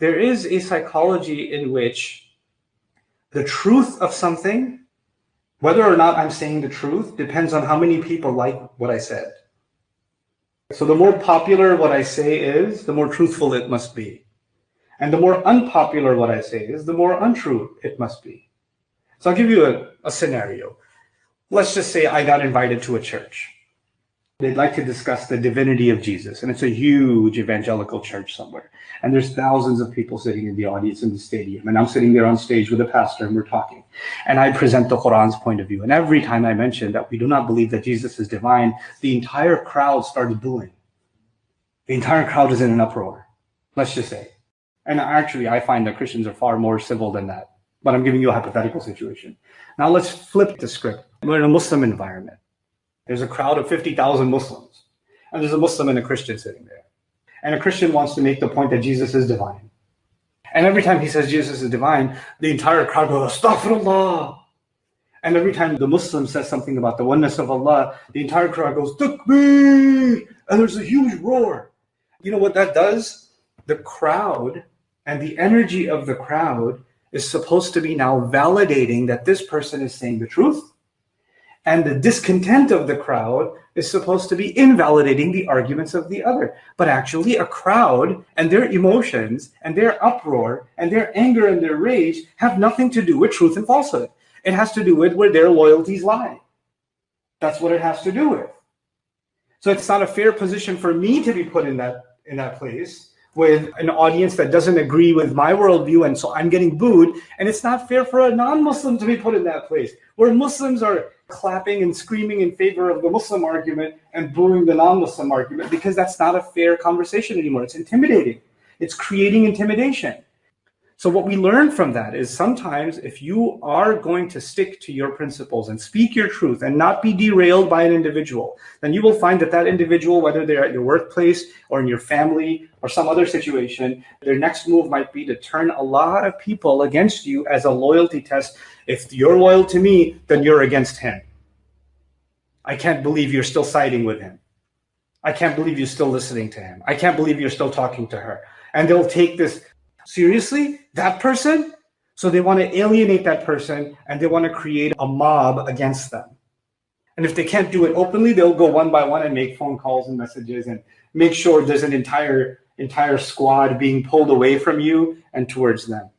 there is a psychology in which the truth of something, whether or not I'm saying the truth, depends on how many people like what I said. So the more popular what I say is, the more truthful it must be. And the more unpopular what I say is, the more untrue it must be. So I'll give you a scenario. Let's just say I got invited to a church. They'd like to discuss the divinity of Jesus, and it's a huge evangelical church somewhere. And there's thousands of people sitting in the audience in the stadium, and I'm sitting there on stage with a pastor, and we're talking. And I present the Quran's point of view. And every time I mention that we do not believe that Jesus is divine, the entire crowd starts booing. The entire crowd is in an uproar, let's just say. And actually, I find that Christians are far more civil than that. But I'm giving you a hypothetical situation. Now let's flip the script. We're in a Muslim environment. There's a crowd of 50,000 Muslims, and there's a Muslim and a Christian sitting there. And a Christian wants to make the point that Jesus is divine. And every time he says Jesus is divine, the entire crowd goes, Astaghfirullah. And every time the Muslim says something about the oneness of Allah, the entire crowd goes, Takbir! And there's a huge roar. You know what that does? The crowd and the energy of the crowd is supposed to be now validating that this person is saying the truth. And the discontent of the crowd is supposed to be invalidating the arguments of the other. But actually, a crowd and their emotions and their uproar and their anger and their rage have nothing to do with truth and falsehood. It has to do with where their loyalties lie. That's what it has to do with. So it's not a fair position for me to be put in that place with an audience that doesn't agree with my worldview, and so I'm getting booed. And it's not fair for a non-Muslim to be put in that place, where Muslims are clapping and screaming in favor of the Muslim argument and booing the non-Muslim argument, because that's not a fair conversation anymore. It's intimidating. It's creating intimidation. So what we learn from that is sometimes if you are going to stick to your principles and speak your truth and not be derailed by an individual, then you will find that that individual, whether they're at your workplace or in your family or some other situation, their next move might be to turn a lot of people against you as a loyalty test. If you're loyal to me, then you're against him. I can't believe you're still siding with him. I can't believe you're still listening to him. I can't believe you're still talking to her. And they'll take this seriously, that person? So they want to alienate that person, and they want to create a mob against them. And if they can't do it openly, they'll go one by one and make phone calls and messages and make sure there's an entire squad being pulled away from you and towards them.